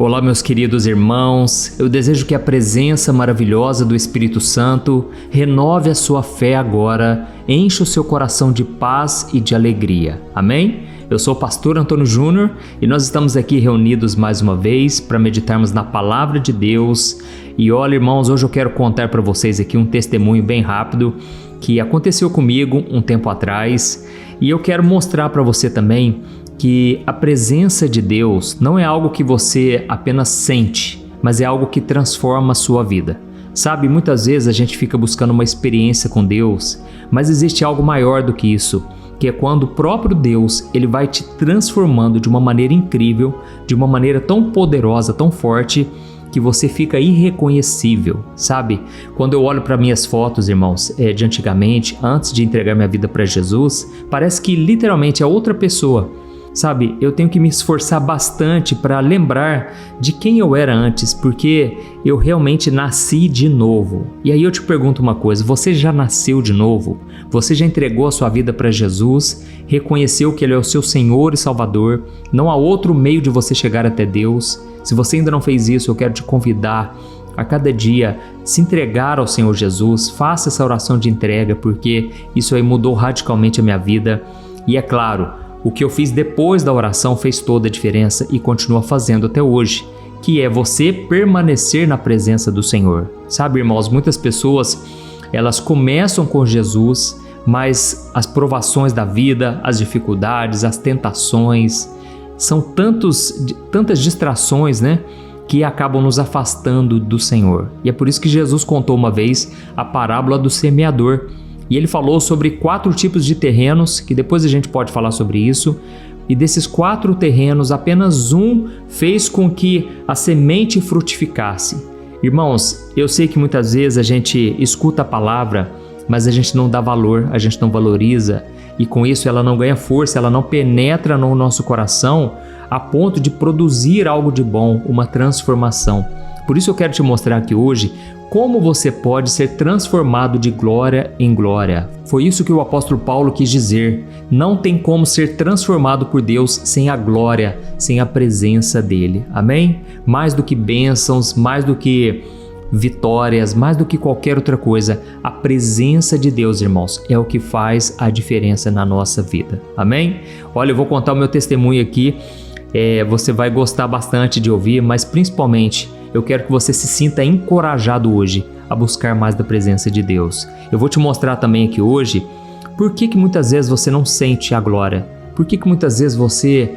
Olá, meus queridos irmãos, eu desejo que a presença maravilhosa do Espírito Santo renove a sua fé agora, encha o seu coração de paz e de alegria. Amém? Eu sou o pastor Antônio Júnior e nós estamos aqui reunidos mais uma vez para meditarmos na Palavra de Deus. E olha, irmãos, hoje eu quero contar para vocês aqui um testemunho bem rápido que aconteceu comigo um tempo atrás e eu quero mostrar para você também que a presença de Deus não é algo que você apenas sente, mas é algo que transforma a sua vida. Sabe, muitas vezes a gente fica buscando uma experiência com Deus, mas existe algo maior do que isso, que é quando o próprio Deus ele vai te transformando de uma maneira incrível, de uma maneira tão poderosa, tão forte, que você fica irreconhecível, sabe? Quando eu olho para minhas fotos, irmãos, de antigamente, antes de entregar minha vida para Jesus, parece que literalmente é outra pessoa. Sabe, eu tenho que me esforçar bastante para lembrar de quem eu era antes, porque eu realmente nasci de novo. E aí eu te pergunto uma coisa, você já nasceu de novo? Você já entregou a sua vida para Jesus? Reconheceu que Ele é o seu Senhor e Salvador? Não há outro meio de você chegar até Deus? Se você ainda não fez isso, eu quero te convidar a cada dia se entregar ao Senhor Jesus. Faça essa oração de entrega, porque isso aí mudou radicalmente a minha vida. E é claro, o que eu fiz depois da oração fez toda a diferença e continua fazendo até hoje, que é você permanecer na presença do Senhor. Sabe, irmãos, muitas pessoas, elas começam com Jesus, mas as provações da vida, as dificuldades, as tentações, são tantas distrações, né, que acabam nos afastando do Senhor. E é por isso que Jesus contou uma vez a parábola do semeador. E ele falou sobre 4 tipos de terrenos, que depois a gente pode falar sobre isso. E desses 4 terrenos, apenas um fez com que a semente frutificasse. Irmãos, eu sei que muitas vezes a gente escuta a palavra, mas a gente não dá valor, a gente não valoriza. E com isso ela não ganha força, ela não penetra no nosso coração a ponto de produzir algo de bom, uma transformação. Por isso eu quero te mostrar aqui hoje como você pode ser transformado de glória em glória. Foi isso que o apóstolo Paulo quis dizer. Não tem como ser transformado por Deus sem a glória, sem a presença dele. Amém? Mais do que bênçãos, mais do que vitórias, mais do que qualquer outra coisa, a presença de Deus, irmãos, é o que faz a diferença na nossa vida. Amém? Olha, eu vou contar o meu testemunho aqui. Você vai gostar bastante de ouvir, mas principalmente eu quero que você se sinta encorajado hoje a buscar mais da presença de Deus. Eu vou te mostrar também aqui hoje por que muitas vezes você não sente a glória, por que muitas vezes você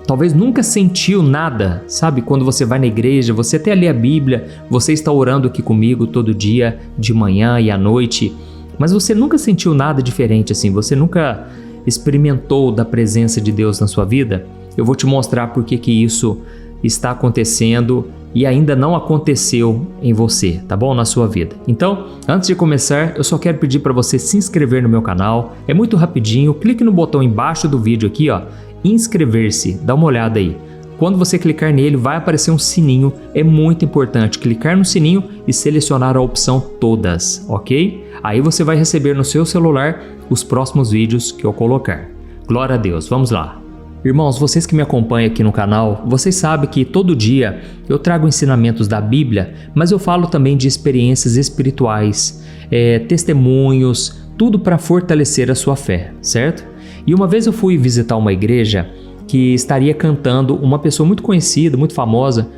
talvez nunca sentiu nada, sabe? Quando você vai na igreja, você até lê a Bíblia, você está orando aqui comigo todo dia, de manhã e à noite, mas você nunca sentiu nada diferente assim, você nunca experimentou da presença de Deus na sua vida. Eu vou te mostrar por que isso está acontecendo e ainda não aconteceu em você, tá bom? Na sua vida. Então, antes de começar, eu só quero pedir para você se inscrever no meu canal. É muito rapidinho, clique no botão embaixo do vídeo aqui, ó, inscrever-se, dá uma olhada aí. Quando você clicar nele, vai aparecer um sininho. É muito importante clicar no sininho e selecionar a opção todas, ok? Aí você vai receber no seu celular os próximos vídeos que eu colocar. Glória a Deus, vamos lá. Irmãos, vocês que me acompanham aqui no canal, vocês sabem que todo dia eu trago ensinamentos da Bíblia, mas eu falo também de experiências espirituais, testemunhos, tudo para fortalecer a sua fé, certo? E uma vez eu fui visitar uma igreja que estaria cantando uma pessoa muito conhecida, muito famosa,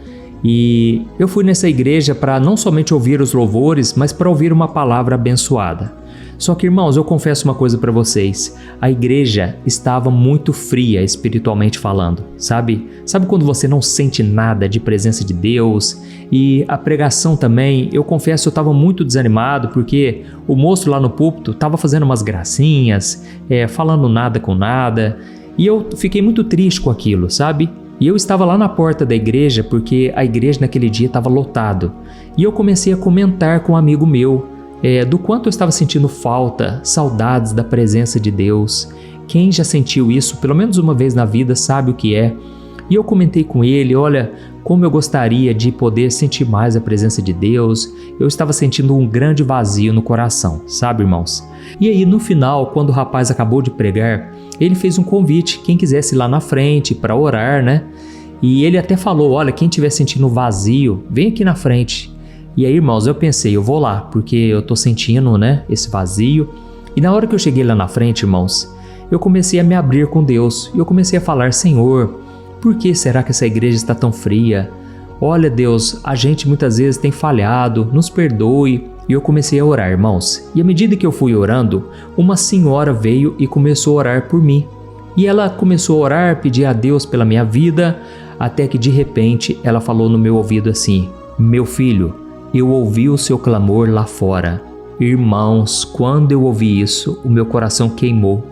e eu fui nessa igreja para não somente ouvir os louvores, mas para ouvir uma palavra abençoada. Só que, irmãos, eu confesso uma coisa para vocês, a igreja estava muito fria espiritualmente falando, sabe? Sabe quando você não sente nada de presença de Deus? E a pregação também, eu confesso, eu estava muito desanimado porque o moço lá no púlpito estava fazendo umas gracinhas, falando nada com nada, e eu fiquei muito triste com aquilo, sabe? E eu estava lá na porta da igreja porque a igreja naquele dia estava lotado. E eu comecei a comentar com um amigo meu, do quanto eu estava sentindo falta, saudades da presença de Deus. Quem já sentiu isso pelo menos uma vez na vida sabe o que é. E eu comentei com ele, olha, como eu gostaria de poder sentir mais a presença de Deus. Eu estava sentindo um grande vazio no coração, sabe, irmãos? E aí no final, quando o rapaz acabou de pregar, ele fez um convite, quem quisesse ir lá na frente para orar, né? E ele até falou, olha, quem estiver sentindo vazio, vem aqui na frente. E aí, irmãos, eu pensei, eu vou lá, porque eu tô sentindo, né, esse vazio. E na hora que eu cheguei lá na frente, irmãos, eu comecei a me abrir com Deus. E eu comecei a falar, Senhor, por que será que essa igreja está tão fria? Olha, Deus, a gente muitas vezes tem falhado, nos perdoe. E eu comecei a orar, irmãos. E à medida que eu fui orando, uma senhora veio e começou a orar por mim. E ela começou a orar, pedir a Deus pela minha vida, até que de repente ela falou no meu ouvido assim, meu filho, eu ouvi o seu clamor lá fora. Irmãos, quando eu ouvi isso, o meu coração queimou.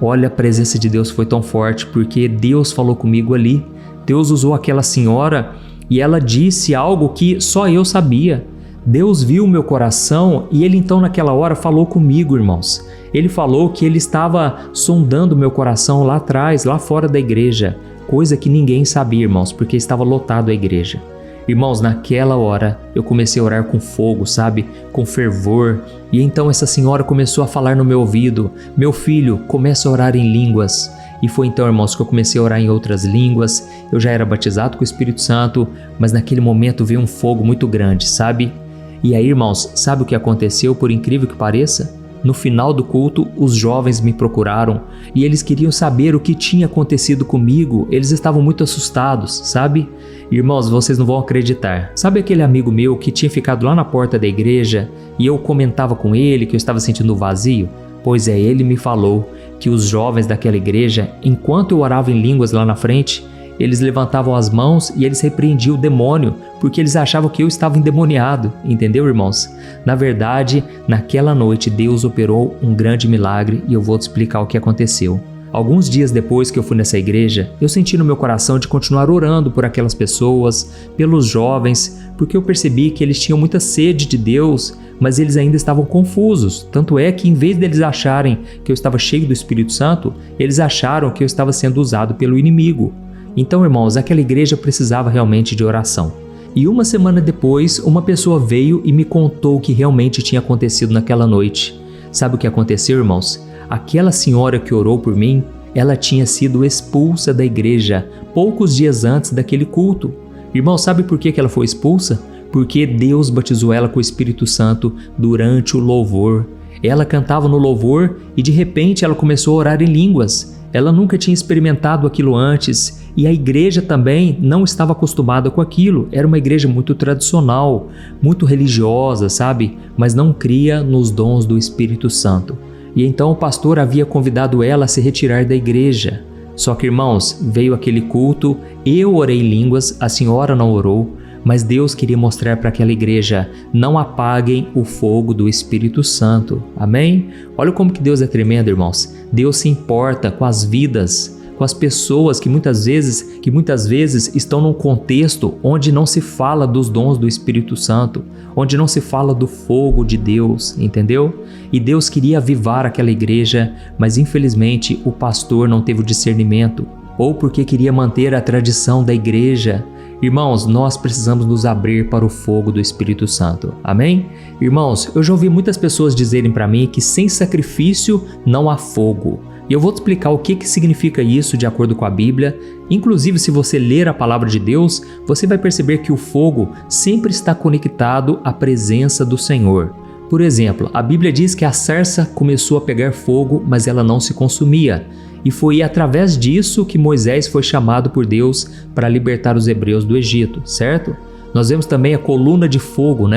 Olha, a presença de Deus foi tão forte, porque Deus falou comigo ali. Deus usou aquela senhora e ela disse algo que só eu sabia. Deus viu o meu coração e Ele então naquela hora falou comigo, irmãos. Ele falou que Ele estava sondando o meu coração lá atrás, lá fora da igreja, coisa que ninguém sabia, irmãos, porque estava lotado a igreja. Irmãos, naquela hora eu comecei a orar com fogo, sabe? Com fervor. E então essa senhora começou a falar no meu ouvido, meu filho, começa a orar em línguas. E foi então, irmãos, que eu comecei a orar em outras línguas. Eu já era batizado com o Espírito Santo, mas naquele momento veio um fogo muito grande, sabe? E aí, irmãos, sabe o que aconteceu, por incrível que pareça? No final do culto, os jovens me procuraram e eles queriam saber o que tinha acontecido comigo. Eles estavam muito assustados, sabe? Irmãos, vocês não vão acreditar. Sabe aquele amigo meu que tinha ficado lá na porta da igreja e eu comentava com ele que eu estava sentindo vazio? Pois é, ele me falou que os jovens daquela igreja, enquanto eu orava em línguas lá na frente, eles levantavam as mãos e eles repreendiam o demônio, porque eles achavam que eu estava endemoniado, entendeu, irmãos? Na verdade, naquela noite Deus operou um grande milagre e eu vou te explicar o que aconteceu. Alguns dias depois que eu fui nessa igreja, eu senti no meu coração de continuar orando por aquelas pessoas, pelos jovens, porque eu percebi que eles tinham muita sede de Deus, mas eles ainda estavam confusos. Tanto é que em vez deles acharem que eu estava cheio do Espírito Santo, eles acharam que eu estava sendo usado pelo inimigo. Então, irmãos, aquela igreja precisava realmente de oração. E uma semana depois, uma pessoa veio e me contou o que realmente tinha acontecido naquela noite. Sabe o que aconteceu, irmãos? Aquela senhora que orou por mim, ela tinha sido expulsa da igreja poucos dias antes daquele culto. Irmão, sabe por que ela foi expulsa? Porque Deus batizou ela com o Espírito Santo durante o louvor. Ela cantava no louvor e de repente ela começou a orar em línguas. Ela nunca tinha experimentado aquilo antes e a igreja também não estava acostumada com aquilo. Era uma igreja muito tradicional, muito religiosa, sabe? Mas não cria nos dons do Espírito Santo. E então o pastor havia convidado ela a se retirar da igreja. Só que, irmãos, veio aquele culto, eu orei em línguas, a senhora não orou, mas Deus queria mostrar para aquela igreja, não apaguem o fogo do Espírito Santo. Amém? Olha como que Deus é tremendo, irmãos. Deus se importa com as vidas, com as pessoas que muitas vezes estão num contexto onde não se fala dos dons do Espírito Santo, onde não se fala do fogo de Deus, entendeu? E Deus queria avivar aquela igreja, mas infelizmente o pastor não teve o discernimento, ou porque queria manter a tradição da igreja. Irmãos, nós precisamos nos abrir para o fogo do Espírito Santo. Amém? Irmãos, eu já ouvi muitas pessoas dizerem para mim que sem sacrifício não há fogo. E eu vou te explicar o que significa isso de acordo com a Bíblia. Inclusive, se você ler a palavra de Deus, você vai perceber que o fogo sempre está conectado à presença do Senhor. Por exemplo, a Bíblia diz que a sarça começou a pegar fogo, mas ela não se consumia. E foi através disso que Moisés foi chamado por Deus para libertar os hebreus do Egito, certo? Nós vemos também a coluna de fogo,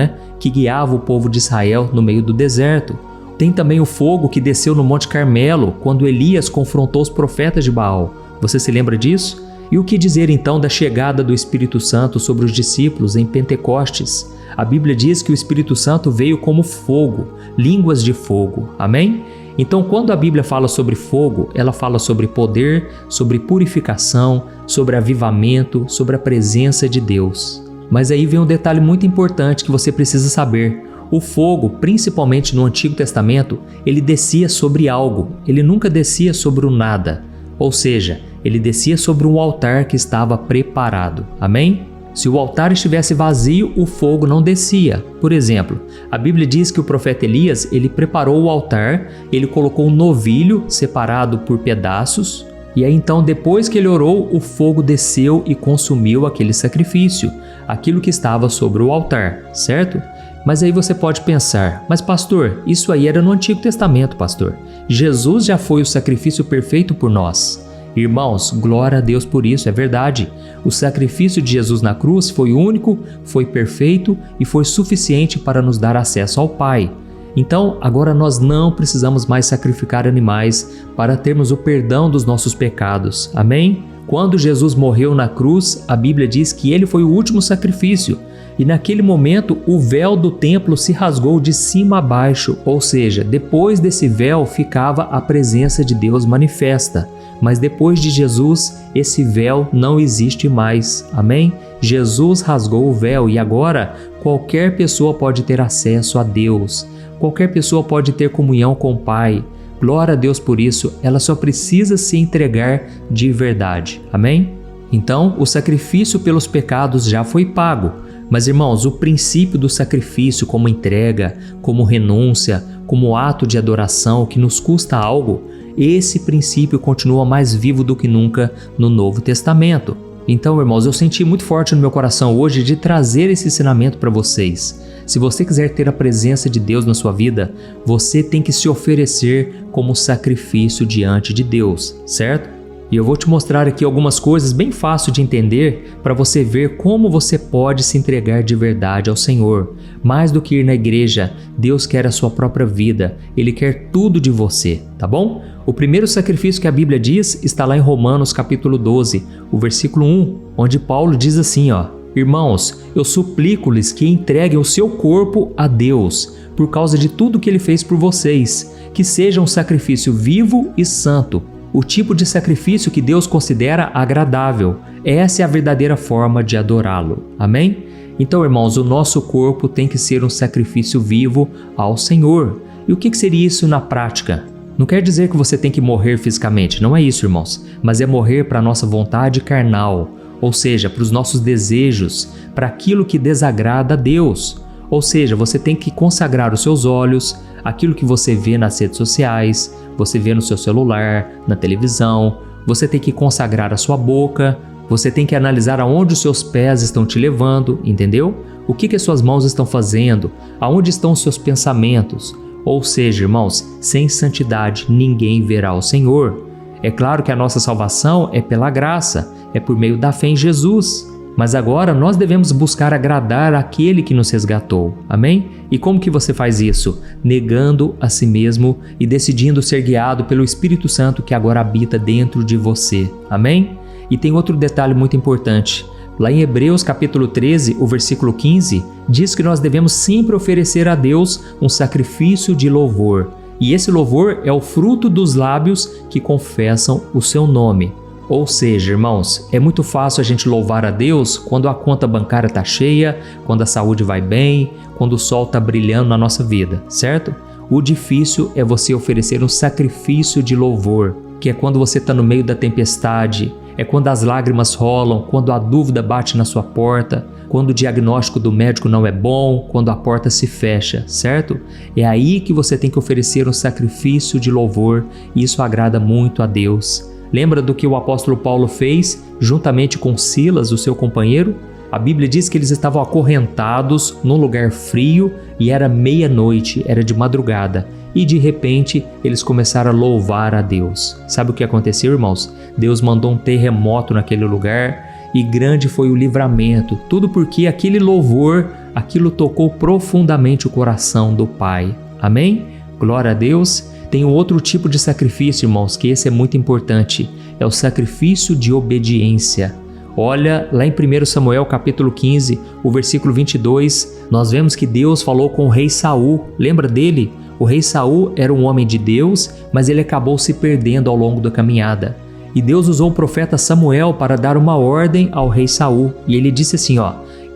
que guiava o povo de Israel no meio do deserto. Tem também o fogo que desceu no Monte Carmelo, quando Elias confrontou os profetas de Baal. Você se lembra disso? E o que dizer então da chegada do Espírito Santo sobre os discípulos em Pentecostes? A Bíblia diz que o Espírito Santo veio como fogo, línguas de fogo. Amém? Então, quando a Bíblia fala sobre fogo, ela fala sobre poder, sobre purificação, sobre avivamento, sobre a presença de Deus. Mas aí vem um detalhe muito importante que você precisa saber. O fogo, principalmente no Antigo Testamento, ele descia sobre algo, ele nunca descia sobre o nada. Ou seja, ele descia sobre um altar que estava preparado. Amém? Se o altar estivesse vazio, o fogo não descia. Por exemplo, a Bíblia diz que o profeta Elias, ele preparou o altar, ele colocou um novilho separado por pedaços, E aí então, depois que ele orou, o fogo desceu e consumiu aquele sacrifício, aquilo que estava sobre o altar, certo? Mas aí você pode pensar, mas pastor, isso aí era no Antigo Testamento, pastor. Jesus já foi o sacrifício perfeito por nós. Irmãos, glória a Deus por isso, é verdade. O sacrifício de Jesus na cruz foi único, foi perfeito e foi suficiente para nos dar acesso ao Pai. Então, agora nós não precisamos mais sacrificar animais para termos o perdão dos nossos pecados. Amém? Quando Jesus morreu na cruz, a Bíblia diz que ele foi o último sacrifício. E naquele momento, o véu do templo se rasgou de cima a baixo, ou seja, depois desse véu ficava a presença de Deus manifesta. Mas depois de Jesus, esse véu não existe mais. Amém? Jesus rasgou o véu e agora qualquer pessoa pode ter acesso a Deus. Qualquer pessoa pode ter comunhão com o Pai. Glória a Deus por isso, ela só precisa se entregar de verdade. Amém? Então, o sacrifício pelos pecados já foi pago. Mas, irmãos, o princípio do sacrifício como entrega, como renúncia, como ato de adoração que nos custa algo, esse princípio continua mais vivo do que nunca no Novo Testamento. Então, irmãos, eu senti muito forte no meu coração hoje de trazer esse ensinamento para vocês. Se você quiser ter a presença de Deus na sua vida, você tem que se oferecer como sacrifício diante de Deus, certo? E eu vou te mostrar aqui algumas coisas bem fáceis de entender para você ver como você pode se entregar de verdade ao Senhor. Mais do que ir na igreja, Deus quer a sua própria vida, Ele quer tudo de você, tá bom? O primeiro sacrifício que a Bíblia diz está lá em Romanos capítulo 12, o versículo 1, onde Paulo diz assim, Irmãos, eu suplico-lhes que entreguem o seu corpo a Deus, por causa de tudo que Ele fez por vocês, que seja um sacrifício vivo e santo, o tipo de sacrifício que Deus considera agradável. Essa é a verdadeira forma de adorá-lo. Amém? Então, irmãos, o nosso corpo tem que ser um sacrifício vivo ao Senhor. E o que seria isso na prática? Não quer dizer que você tem que morrer fisicamente, não é isso, irmãos, mas é morrer para a nossa vontade carnal, ou seja, para os nossos desejos, para aquilo que desagrada a Deus. Ou seja, você tem que consagrar os seus olhos, aquilo que você vê nas redes sociais, você vê no seu celular, na televisão, você tem que consagrar a sua boca, você tem que analisar aonde os seus pés estão te levando, entendeu? O que as suas mãos estão fazendo, aonde estão os seus pensamentos. Ou seja, irmãos, sem santidade ninguém verá o Senhor. É claro que a nossa salvação é pela graça, é por meio da fé em Jesus. Mas agora nós devemos buscar agradar aquele que nos resgatou. Amém? E como que você faz isso? Negando a si mesmo e decidindo ser guiado pelo Espírito Santo que agora habita dentro de você. Amém? E tem outro detalhe muito importante. Lá em Hebreus capítulo 13, o versículo 15, diz que nós devemos sempre oferecer a Deus um sacrifício de louvor. E esse louvor é o fruto dos lábios que confessam o seu nome. Ou seja, irmãos, é muito fácil a gente louvar a Deus quando a conta bancária está cheia, quando a saúde vai bem, quando o sol está brilhando na nossa vida, certo? O difícil é você oferecer um sacrifício de louvor, que é quando você está no meio da tempestade, é quando as lágrimas rolam, quando a dúvida bate na sua porta, quando o diagnóstico do médico não é bom, quando a porta se fecha, certo? É aí que você tem que oferecer um sacrifício de louvor e isso agrada muito a Deus. Lembra do que o apóstolo Paulo fez juntamente com Silas, o seu companheiro? A Bíblia diz que eles estavam acorrentados num lugar frio e era meia-noite, era de madrugada. E de repente eles começaram a louvar a Deus. Sabe o que aconteceu, irmãos? Deus mandou um terremoto naquele lugar e grande foi o livramento. Tudo porque aquele louvor, aquilo tocou profundamente o coração do Pai. Amém? Glória a Deus. Tem um outro tipo de sacrifício, irmãos, que esse é muito importante. É o sacrifício de obediência. Olha, lá em 1 Samuel capítulo 15, o versículo 22, nós vemos que Deus falou com o rei Saul. Lembra dele? O rei Saul era um homem de Deus, mas ele acabou se perdendo ao longo da caminhada. E Deus usou o profeta Samuel para dar uma ordem ao rei Saul. E ele disse assim,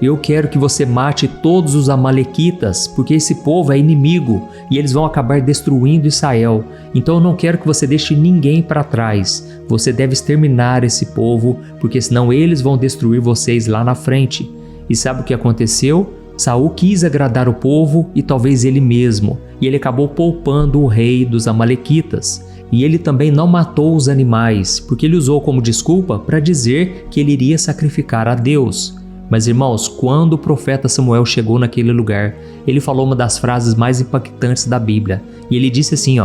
eu quero que você mate todos os amalequitas, porque esse povo é inimigo e eles vão acabar destruindo Israel. Então eu não quero que você deixe ninguém para trás. Você deve exterminar esse povo, porque senão eles vão destruir vocês lá na frente. E sabe o que aconteceu? Saul quis agradar o povo e talvez ele mesmo, e ele acabou poupando o rei dos amalequitas. E ele também não matou os animais, porque ele usou como desculpa para dizer que ele iria sacrificar a Deus. Mas irmãos, quando o profeta Samuel chegou naquele lugar, ele falou uma das frases mais impactantes da Bíblia. E ele disse assim,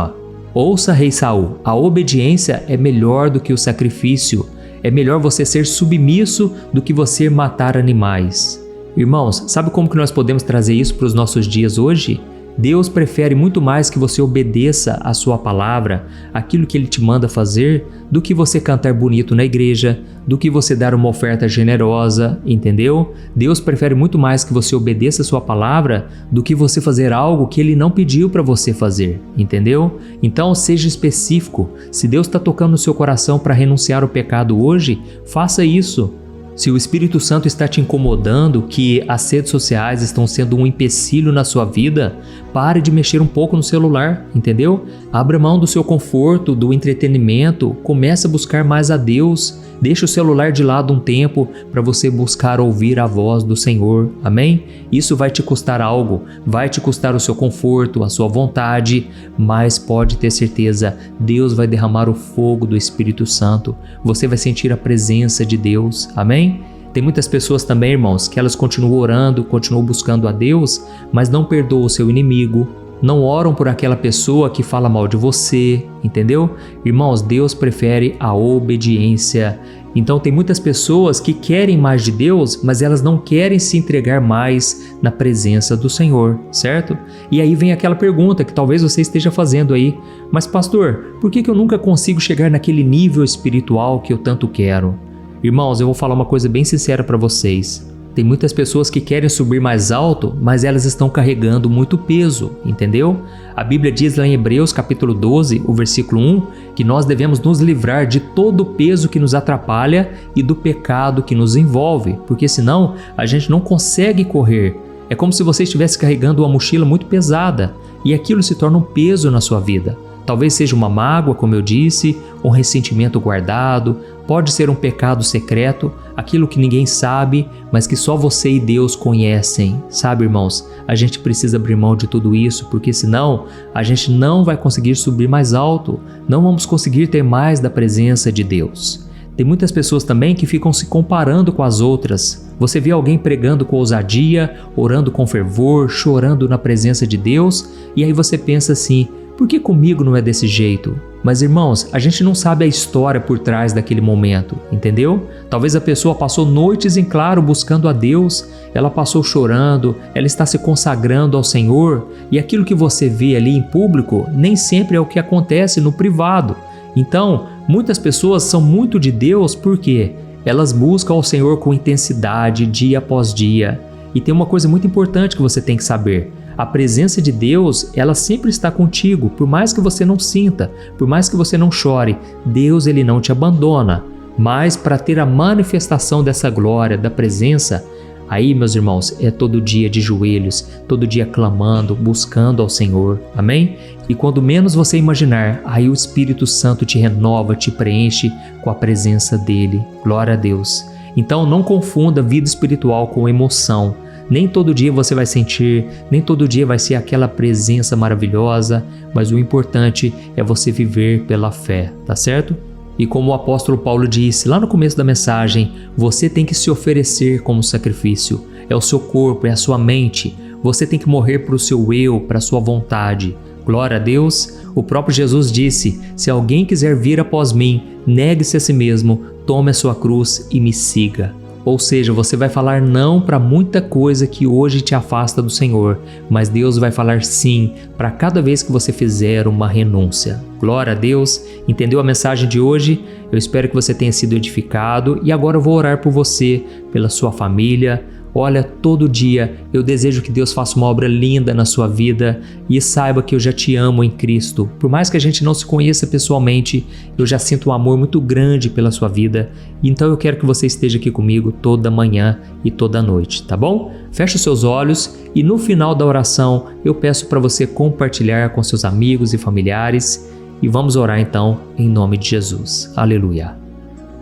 ouça, rei Saul, a obediência é melhor do que o sacrifício. É melhor você ser submisso do que você matar animais. Irmãos, sabe como que nós podemos trazer isso para os nossos dias hoje? Deus prefere muito mais que você obedeça a sua palavra, aquilo que Ele te manda fazer, do que você cantar bonito na igreja, do que você dar uma oferta generosa, entendeu? Deus prefere muito mais que você obedeça a sua palavra do que você fazer algo que Ele não pediu para você fazer, entendeu? Então seja específico. Se Deus está tocando no seu coração para renunciar ao pecado hoje, faça isso. Se o Espírito Santo está te incomodando, que as redes sociais estão sendo um empecilho na sua vida, pare de mexer um pouco no celular, entendeu? Abra mão do seu conforto, do entretenimento, comece a buscar mais a Deus. Deixe o celular de lado um tempo para você buscar ouvir a voz do Senhor, amém? Isso vai te custar algo, vai te custar o seu conforto, a sua vontade, mas pode ter certeza, Deus vai derramar o fogo do Espírito Santo, você vai sentir a presença de Deus, amém? Tem muitas pessoas também, irmãos, que elas continuam orando, continuam buscando a Deus, mas não perdoam o seu inimigo, não oram por aquela pessoa que fala mal de você, entendeu? Irmãos, Deus prefere a obediência. Então tem muitas pessoas que querem mais de Deus, mas elas não querem se entregar mais na presença do Senhor, certo? E aí vem aquela pergunta que talvez você esteja fazendo aí, mas pastor, por que eu nunca consigo chegar naquele nível espiritual que eu tanto quero? Irmãos, eu vou falar uma coisa bem sincera para vocês. Tem muitas pessoas que querem subir mais alto, mas elas estão carregando muito peso, entendeu? A Bíblia diz lá em Hebreus capítulo 12, o versículo 1, que nós devemos nos livrar de todo o peso que nos atrapalha e do pecado que nos envolve, porque senão a gente não consegue correr. É como se você estivesse carregando uma mochila muito pesada e aquilo se torna um peso na sua vida. Talvez seja uma mágoa, como eu disse, um ressentimento guardado, pode ser um pecado secreto, aquilo que ninguém sabe, mas que só você e Deus conhecem. Sabe, irmãos, a gente precisa abrir mão de tudo isso, porque senão a gente não vai conseguir subir mais alto, não vamos conseguir ter mais da presença de Deus. Tem muitas pessoas também que ficam se comparando com as outras. Você vê alguém pregando com ousadia, orando com fervor, chorando na presença de Deus, e aí você pensa assim, por que comigo não é desse jeito? Mas irmãos, a gente não sabe a história por trás daquele momento, entendeu? Talvez a pessoa passou noites em claro buscando a Deus, ela passou chorando, ela está se consagrando ao Senhor, e aquilo que você vê ali em público nem sempre é o que acontece no privado. Então, muitas pessoas são muito de Deus porque elas buscam ao Senhor com intensidade, dia após dia. E tem uma coisa muito importante que você tem que saber. A presença de Deus, ela sempre está contigo, por mais que você não sinta, por mais que você não chore, Deus ele não te abandona. Mas para ter a manifestação dessa glória, da presença, aí, meus irmãos, é todo dia de joelhos, todo dia clamando, buscando ao Senhor, amém? E quando menos você imaginar, aí o Espírito Santo te renova, te preenche com a presença dele, glória a Deus. Então não confunda vida espiritual com emoção. Nem todo dia você vai sentir, nem todo dia vai ser aquela presença maravilhosa, mas o importante é você viver pela fé, tá certo? E como o apóstolo Paulo disse lá no começo da mensagem, você tem que se oferecer como sacrifício. É o seu corpo, é a sua mente. Você tem que morrer para o seu eu, para a sua vontade. Glória a Deus. O próprio Jesus disse, se alguém quiser vir após mim, negue-se a si mesmo, tome a sua cruz e me siga. Ou seja, você vai falar não para muita coisa que hoje te afasta do Senhor, mas Deus vai falar sim para cada vez que você fizer uma renúncia. Glória a Deus! Entendeu a mensagem de hoje? Eu espero que você tenha sido edificado e agora eu vou orar por você, pela sua família. Olha, todo dia eu desejo que Deus faça uma obra linda na sua vida e saiba que eu já te amo em Cristo. Por mais que a gente não se conheça pessoalmente, eu já sinto um amor muito grande pela sua vida. Então eu quero que você esteja aqui comigo toda manhã e toda noite, tá bom? Feche os seus olhos e no final da oração eu peço para você compartilhar com seus amigos e familiares e vamos orar então em nome de Jesus. Aleluia.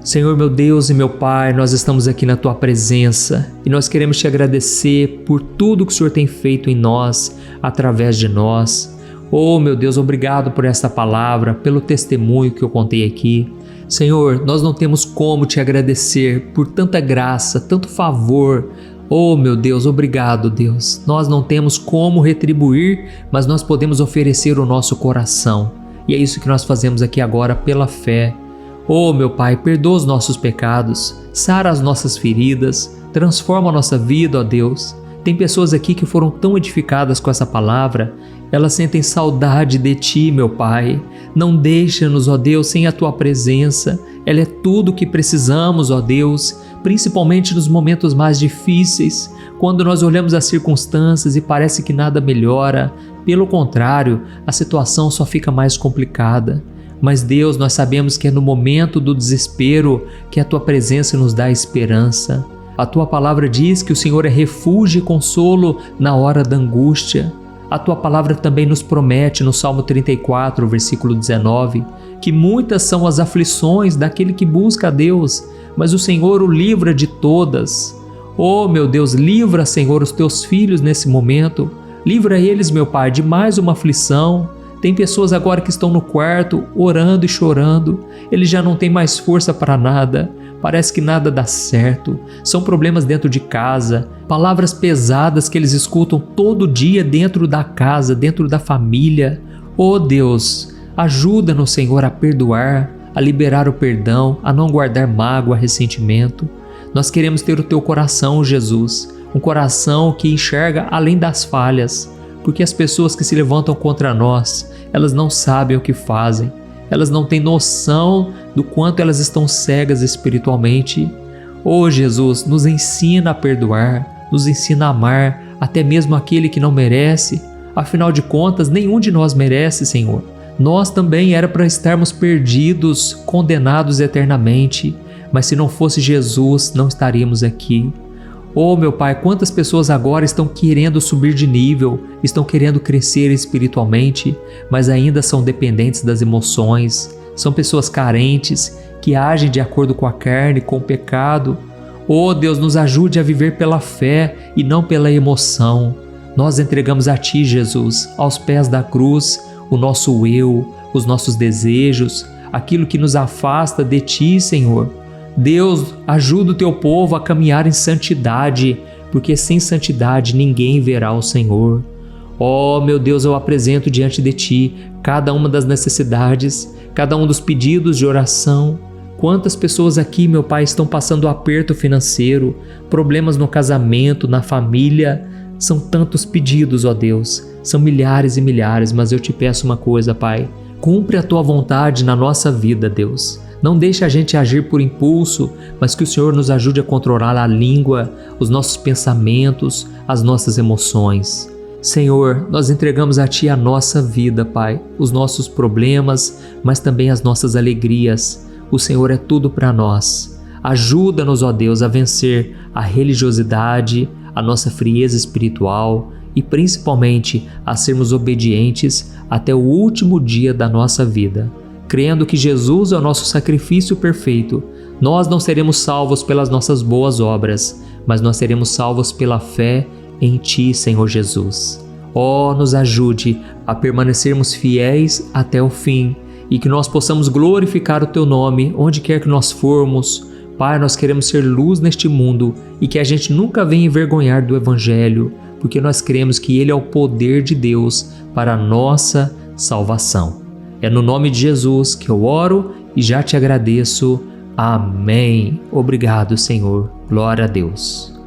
Senhor meu Deus e meu Pai, nós estamos aqui na Tua presença e nós queremos Te agradecer por tudo que o Senhor tem feito em nós, através de nós. Oh, meu Deus, obrigado por essa palavra, pelo testemunho que eu contei aqui. Senhor, nós não temos como te agradecer por tanta graça, tanto favor. Oh, meu Deus, obrigado, Deus. Nós não temos como retribuir, mas nós podemos oferecer o nosso coração. E é isso que nós fazemos aqui agora pela fé. Oh, meu Pai, perdoa os nossos pecados, sara as nossas feridas, transforma a nossa vida, ó Deus. Tem pessoas aqui que foram tão edificadas com essa palavra, elas sentem saudade de Ti, meu Pai. Não deixa-nos, ó Deus, sem a Tua presença. Ela é tudo o que precisamos, ó Deus, principalmente nos momentos mais difíceis, quando nós olhamos as circunstâncias e parece que nada melhora. Pelo contrário, a situação só fica mais complicada. Mas Deus, nós sabemos que é no momento do desespero que a Tua presença nos dá esperança. A Tua palavra diz que o Senhor é refúgio e consolo na hora da angústia. A Tua palavra também nos promete no Salmo 34, versículo 19, que muitas são as aflições daquele que busca a Deus, mas o Senhor o livra de todas. Oh, meu Deus, livra, Senhor, os Teus filhos nesse momento. Livra eles, meu Pai, de mais uma aflição. Tem pessoas agora que estão no quarto, orando e chorando. Eles já não têm mais força para nada. Parece que nada dá certo. São problemas dentro de casa, palavras pesadas que eles escutam todo dia dentro da casa, dentro da família. Oh Deus, ajuda-nos, Senhor, a perdoar, a liberar o perdão, a não guardar mágoa, ressentimento. Nós queremos ter o Teu coração, Jesus, um coração que enxerga além das falhas, porque as pessoas que se levantam contra nós, elas não sabem o que fazem. Elas não têm noção do quanto elas estão cegas espiritualmente. Oh Jesus, nos ensina a perdoar, nos ensina a amar, até mesmo aquele que não merece. Afinal de contas, nenhum de nós merece, Senhor. Nós também era para estarmos perdidos, condenados eternamente. Mas se não fosse Jesus, não estaríamos aqui. Oh, meu Pai, quantas pessoas agora estão querendo subir de nível, estão querendo crescer espiritualmente, mas ainda são dependentes das emoções, são pessoas carentes, que agem de acordo com a carne, com o pecado. Oh, Deus, nos ajude a viver pela fé e não pela emoção. Nós entregamos a Ti, Jesus, aos pés da cruz, o nosso eu, os nossos desejos, aquilo que nos afasta de Ti, Senhor. Deus, ajuda o Teu povo a caminhar em santidade, porque sem santidade ninguém verá o Senhor. Oh, meu Deus, eu apresento diante de Ti cada uma das necessidades, cada um dos pedidos de oração. Quantas pessoas aqui, meu Pai, estão passando aperto financeiro, problemas no casamento, na família. São tantos pedidos, ó Deus, são milhares e milhares, mas eu Te peço uma coisa, Pai. Cumpre a Tua vontade na nossa vida, Deus. Não deixe a gente agir por impulso, mas que o Senhor nos ajude a controlar a língua, os nossos pensamentos, as nossas emoções. Senhor, nós entregamos a Ti a nossa vida, Pai, os nossos problemas, mas também as nossas alegrias. O Senhor é tudo para nós. Ajuda-nos, ó Deus, a vencer a religiosidade, a nossa frieza espiritual e principalmente a sermos obedientes até o último dia da nossa vida. Crendo que Jesus é o nosso sacrifício perfeito, nós não seremos salvos pelas nossas boas obras, mas nós seremos salvos pela fé em Ti, Senhor Jesus. Oh, nos ajude a permanecermos fiéis até o fim e que nós possamos glorificar o Teu nome onde quer que nós formos. Pai, nós queremos ser luz neste mundo e que a gente nunca venha envergonhar do Evangelho, porque nós cremos que Ele é o poder de Deus para a nossa salvação. É no nome de Jesus que eu oro e já Te agradeço. Amém. Obrigado, Senhor. Glória a Deus.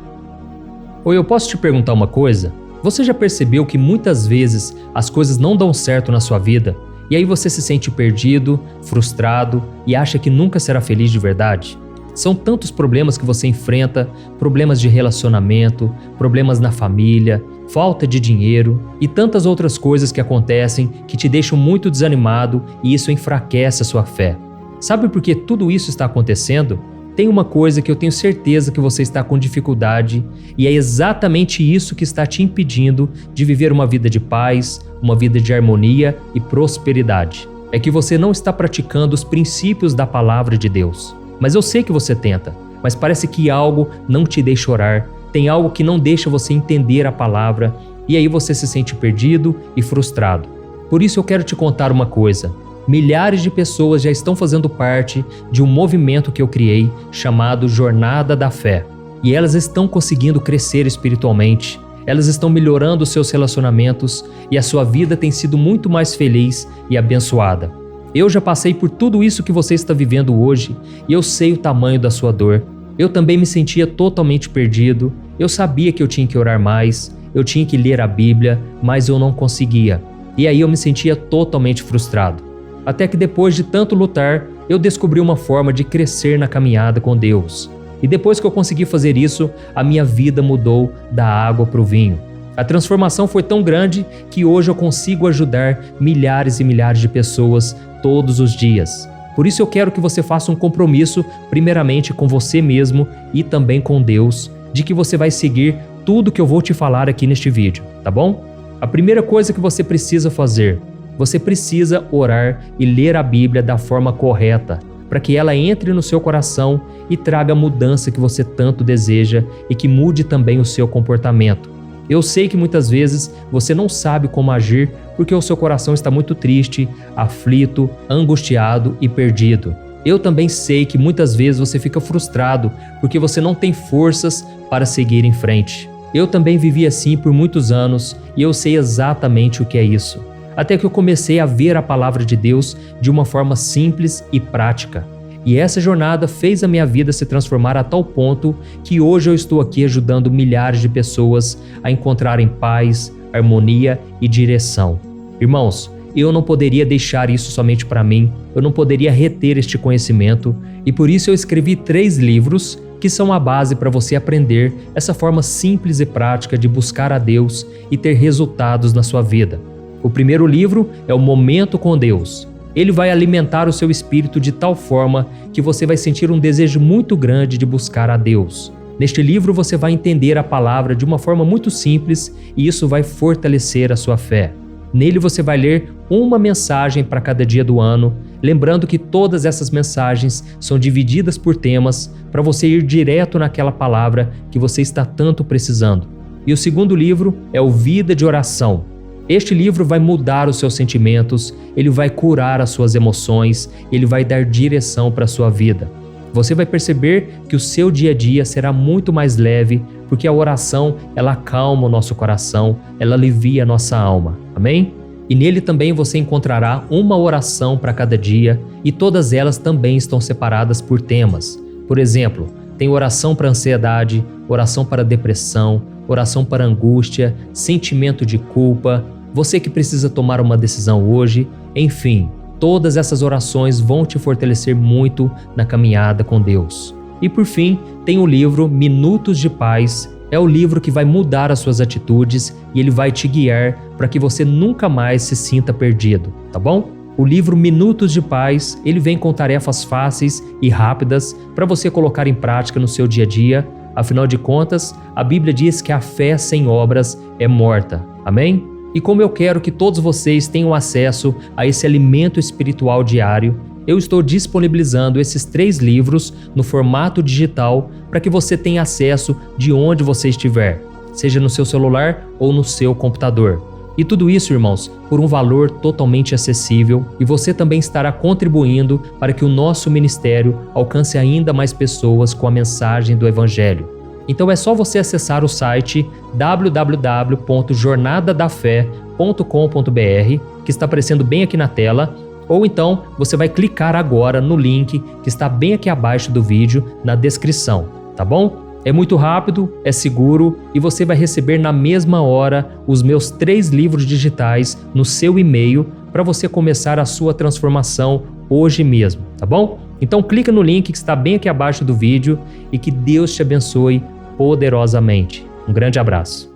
Oi, eu posso te perguntar uma coisa? Você já percebeu que muitas vezes as coisas não dão certo na sua vida e aí você se sente perdido, frustrado e acha que nunca será feliz de verdade? São tantos problemas que você enfrenta, problemas de relacionamento, problemas na família, falta de dinheiro e tantas outras coisas que acontecem que te deixam muito desanimado e isso enfraquece a sua fé. Sabe por que tudo isso está acontecendo? Tem uma coisa que eu tenho certeza que você está com dificuldade e é exatamente isso que está te impedindo de viver uma vida de paz, uma vida de harmonia e prosperidade. É que você não está praticando os princípios da palavra de Deus. Mas eu sei que você tenta, mas parece que algo não te deixa orar, tem algo que não deixa você entender a palavra e aí você se sente perdido e frustrado. Por isso eu quero te contar uma coisa. Milhares de pessoas já estão fazendo parte de um movimento que eu criei chamado Jornada da Fé. E elas estão conseguindo crescer espiritualmente, elas estão melhorando os seus relacionamentos e a sua vida tem sido muito mais feliz e abençoada. Eu já passei por tudo isso que você está vivendo hoje e eu sei o tamanho da sua dor. Eu também me sentia totalmente perdido, eu sabia que eu tinha que orar mais, eu tinha que ler a Bíblia, mas eu não conseguia. E aí eu me sentia totalmente frustrado. Até que depois de tanto lutar, eu descobri uma forma de crescer na caminhada com Deus. E depois que eu consegui fazer isso, a minha vida mudou da água para o vinho. A transformação foi tão grande que hoje eu consigo ajudar milhares e milhares de pessoas todos os dias. Por isso eu quero que você faça um compromisso, primeiramente com você mesmo e também com Deus, de que você vai seguir tudo que eu vou te falar aqui neste vídeo, tá bom? A primeira coisa que você precisa fazer, você precisa orar e ler a Bíblia da forma correta, para que ela entre no seu coração e traga a mudança que você tanto deseja e que mude também o seu comportamento. Eu sei que muitas vezes você não sabe como agir porque o seu coração está muito triste, aflito, angustiado e perdido. Eu também sei que muitas vezes você fica frustrado porque você não tem forças para seguir em frente. Eu também vivi assim por muitos anos e eu sei exatamente o que é isso. Até que eu comecei a ver a palavra de Deus de uma forma simples e prática. E essa jornada fez a minha vida se transformar a tal ponto que hoje eu estou aqui ajudando milhares de pessoas a encontrarem paz, harmonia e direção. Irmãos, eu não poderia deixar isso somente para mim, eu não poderia reter este conhecimento e por isso eu escrevi 3 livros que são a base para você aprender essa forma simples e prática de buscar a Deus e ter resultados na sua vida. O primeiro livro é o Momento com Deus. Ele vai alimentar o seu espírito de tal forma que você vai sentir um desejo muito grande de buscar a Deus. Neste livro você vai entender a palavra de uma forma muito simples e isso vai fortalecer a sua fé. Nele você vai ler uma mensagem para cada dia do ano, lembrando que todas essas mensagens são divididas por temas para você ir direto naquela palavra que você está tanto precisando. E o segundo livro é o Vida de Oração. Este livro vai mudar os seus sentimentos, ele vai curar as suas emoções, ele vai dar direção para a sua vida. Você vai perceber que o seu dia a dia será muito mais leve, porque a oração, ela acalma o nosso coração, ela alivia a nossa alma. Amém? E nele também você encontrará uma oração para cada dia e todas elas também estão separadas por temas. Por exemplo, tem oração para ansiedade, oração para depressão, oração para angústia, sentimento de culpa, você que precisa tomar uma decisão hoje, enfim, todas essas orações vão te fortalecer muito na caminhada com Deus. E por fim, tem o livro Minutos de Paz, é o livro que vai mudar as suas atitudes e ele vai te guiar para que você nunca mais se sinta perdido, tá bom? O livro Minutos de Paz, ele vem com tarefas fáceis e rápidas para você colocar em prática no seu dia a dia. Afinal de contas, a Bíblia diz que a fé sem obras é morta. Amém? E como eu quero que todos vocês tenham acesso a esse alimento espiritual diário, eu estou disponibilizando esses 3 livros no formato digital para que você tenha acesso de onde você estiver, seja no seu celular ou no seu computador. E tudo isso, irmãos, por um valor totalmente acessível e você também estará contribuindo para que o nosso ministério alcance ainda mais pessoas com a mensagem do Evangelho. Então é só você acessar o site www.jornadadafé.com.br, que está aparecendo bem aqui na tela, ou então você vai clicar agora no link que está bem aqui abaixo do vídeo, na descrição, tá bom? É muito rápido, é seguro e você vai receber na mesma hora os meus 3 livros digitais no seu e-mail para você começar a sua transformação hoje mesmo, tá bom? Então clica no link que está bem aqui abaixo do vídeo e que Deus te abençoe poderosamente. Um grande abraço.